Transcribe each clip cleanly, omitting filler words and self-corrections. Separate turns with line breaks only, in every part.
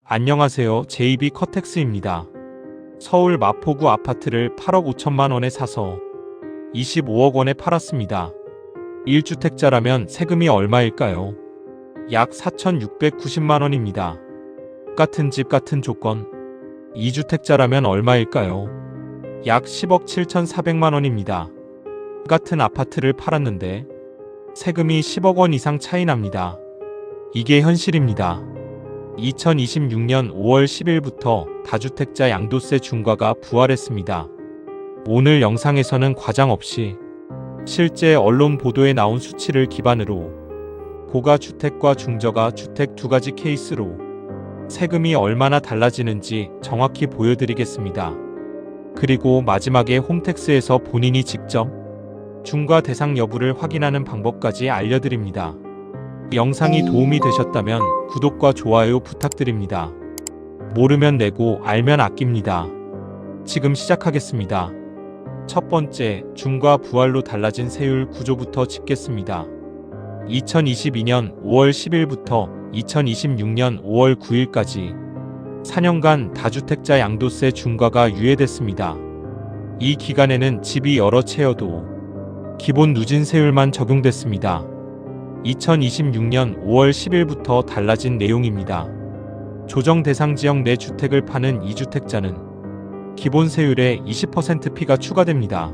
안녕하세요. JB 커텍스입니다. 서울 마포구 아파트를 8억 5천만 원에 사서 25억 원에 팔았습니다. 1주택자라면 세금이 얼마일까요? 약 4,690만 원입니다. 같은 집 같은 조건. 2주택자라면 얼마일까요? 약 10억 7,400만 원입니다. 같은 아파트를 팔았는데 세금이 10억 원 이상 차이 납니다. 이게 현실입니다. 2026년 5월 10일부터 다주택자 양도세 중과가 부활했습니다. 오늘 영상에서는 과장 없이 실제 언론 보도에 나온 수치를 기반으로 고가주택과 중저가주택 두 가지 케이스로 세금이 얼마나 달라지는지 정확히 보여드리겠습니다. 그리고 마지막에 홈택스에서 본인이 직접 중과 대상 여부를 확인하는 방법까지 알려드립니다. 영상이 도움이 되셨다면 구독과 좋아요 부탁드립니다. 모르면 내고 알면 아낍니다. 지금 시작하겠습니다. 첫 번째, 중과 부활로 달라진 세율 구조부터 짚겠습니다. 2022년 5월 10일부터 2026년 5월 9일까지 4년간 다주택자 양도세 중과가 유예됐습니다. 이 기간에는 집이 여러 채여도 기본 누진세율만 적용됐습니다. 2026년 5월 10일부터 달라진 내용입니다. 조정 대상 지역 내 주택을 파는 2주택자는 기본 세율에 20% 피가 추가됩니다.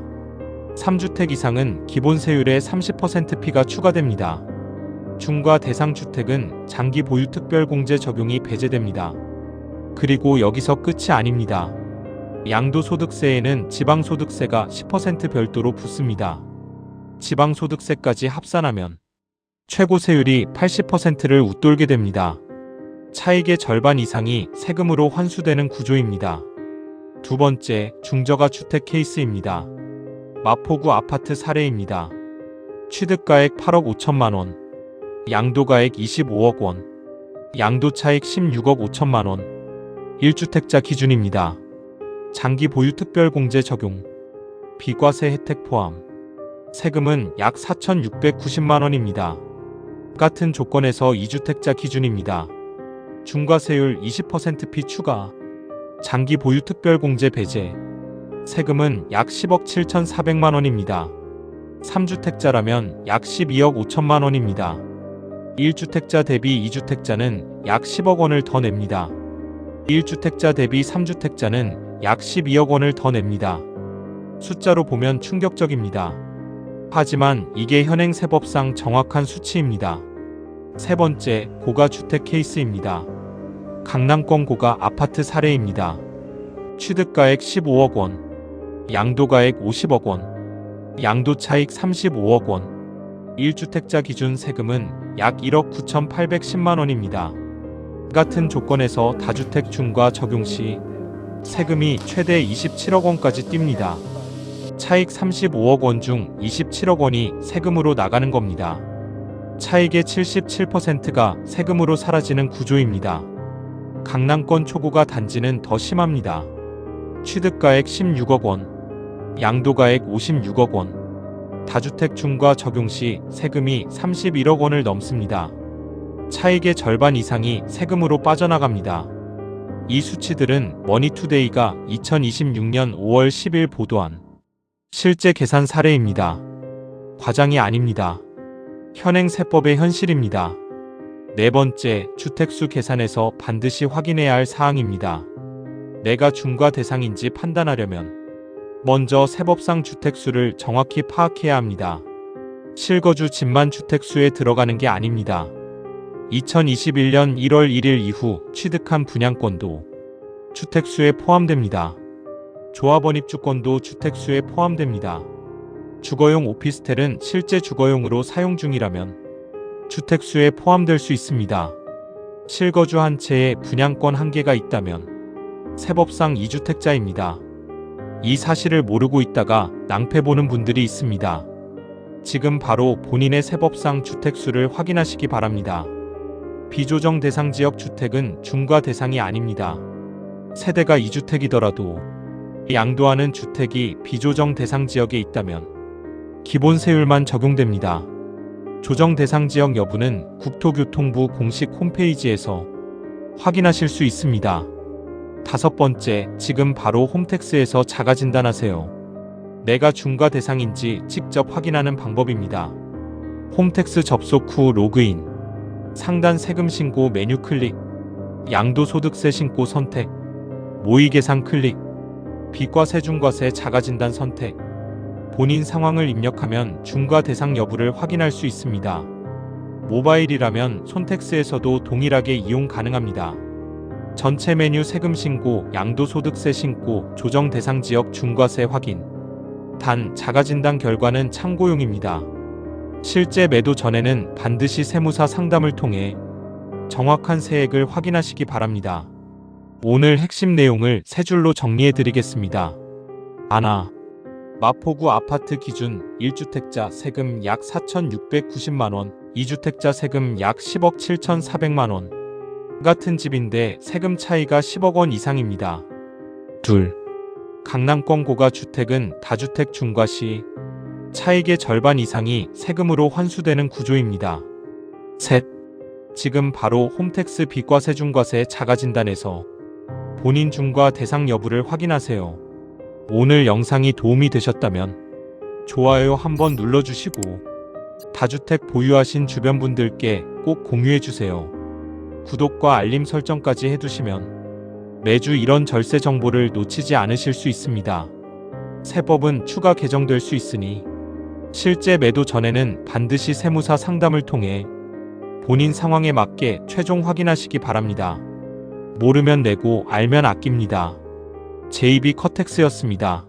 3주택 이상은 기본 세율에 30% 피가 추가됩니다. 중과 대상 주택은 장기 보유 특별공제 적용이 배제됩니다. 그리고 여기서 끝이 아닙니다. 양도소득세에는 지방소득세가 10% 별도로 붙습니다. 지방소득세까지 합산하면 최고 세율이 80%를 웃돌게 됩니다. 차익의 절반 이상이 세금으로 환수되는 구조입니다. 두 번째, 중저가 주택 케이스입니다. 마포구 아파트 사례입니다. 취득가액 8억 5천만 원, 양도가액 25억 원, 양도차익 16억 5천만 원, 1주택자 기준입니다. 장기 보유 특별공제 적용, 비과세 혜택 포함, 세금은 약 4,690만 원입니다. 같은 조건에서 2주택자 기준입니다. 중과세율 20% 피 추가, 장기 보유 특별공제 배제, 세금은 약 10억 7,400만 원입니다. 3주택자라면 약 12억 5천만 원입니다. 1주택자 대비 2주택자는 약 10억 원을 더 냅니다. 1주택자 대비 3주택자는 약 12억 원을 더 냅니다. 숫자로 보면 충격적입니다. 하지만 이게 현행 세법상 정확한 수치입니다. 세 번째, 고가주택 케이스입니다. 강남권 고가 아파트 사례입니다. 취득가액 15억 원, 양도가액 50억 원, 양도차익 35억 원, 1주택자 기준 세금은 약 1억 9,810만 원입니다. 같은 조건에서 다주택 중과 적용 시 세금이 최대 27억 원까지 뜁니다. 차익 35억 원 중 27억 원이 세금으로 나가는 겁니다. 차익의 77%가 세금으로 사라지는 구조입니다. 강남권 초고가 단지는 더 심합니다. 취득가액 16억 원, 양도가액 56억 원, 다주택 중과 적용 시 세금이 31억 원을 넘습니다. 차익의 절반 이상이 세금으로 빠져나갑니다. 이 수치들은 머니투데이가 2026년 5월 10일 보도한 실제 계산 사례입니다. 과장이 아닙니다. 현행 세법의 현실입니다. 네 번째, 주택수 계산에서 반드시 확인해야 할 사항입니다. 내가 중과 대상인지 판단하려면 먼저 세법상 주택수를 정확히 파악해야 합니다. 실거주 집만 주택수에 들어가는 게 아닙니다. 2021년 1월 1일 이후 취득한 분양권도 주택수에 포함됩니다. 조합원 입주권도 주택수에 포함됩니다. 주거용 오피스텔은 실제 주거용으로 사용 중이라면 주택수에 포함될 수 있습니다. 실거주 한 채에 분양권 한 개가 있다면 세법상 2주택자입니다. 이 사실을 모르고 있다가 낭패 보는 분들이 있습니다. 지금 바로 본인의 세법상 주택수를 확인하시기 바랍니다. 비조정 대상 지역 주택은 중과 대상이 아닙니다. 세대가 2주택이더라도 양도하는 주택이 비조정 대상 지역에 있다면 기본 세율만 적용됩니다. 조정 대상 지역 여부는 국토교통부 공식 홈페이지에서 확인하실 수 있습니다. 다섯 번째, 지금 바로 홈택스에서 자가 진단하세요. 내가 중과 대상인지 직접 확인하는 방법입니다. 홈택스 접속 후 로그인, 상단 세금 신고 메뉴 클릭, 양도소득세 신고 선택, 모의계산 클릭, 비과세 중과세 자가진단 선택, 본인 상황을 입력하면 중과 대상 여부를 확인할 수 있습니다. 모바일이라면 손택스에서도 동일하게 이용 가능합니다. 전체 메뉴 세금 신고, 양도소득세 신고, 조정 대상 지역 중과세 확인. 단, 자가진단 결과는 참고용입니다. 실제 매도 전에는 반드시 세무사 상담을 통해 정확한 세액을 확인하시기 바랍니다. 오늘 핵심 내용을 세 줄로 정리해 드리겠습니다. 하나, 마포구 아파트 기준 1주택자 세금 약 4,690만원, 2주택자 세금 약 10억 7,400만원. 같은 집인데 세금 차이가 10억 원 이상입니다. 둘, 강남권 고가 주택은 다주택 중과 시 차익의 절반 이상이 세금으로 환수되는 구조입니다. 셋, 지금 바로 홈택스 비과세 중과세 자가진단에서 본인 중과 대상 여부를 확인하세요. 오늘 영상이 도움이 되셨다면 좋아요 한번 눌러주시고 다주택 보유하신 주변 분들께 꼭 공유해주세요. 구독과 알림 설정까지 해두시면 매주 이런 절세 정보를 놓치지 않으실 수 있습니다. 새 법은 추가 개정될 수 있으니 실제 매도 전에는 반드시 세무사 상담을 통해 본인 상황에 맞게 최종 확인하시기 바랍니다. 모르면 내고 알면 아낍니다. JB 커텍스였습니다.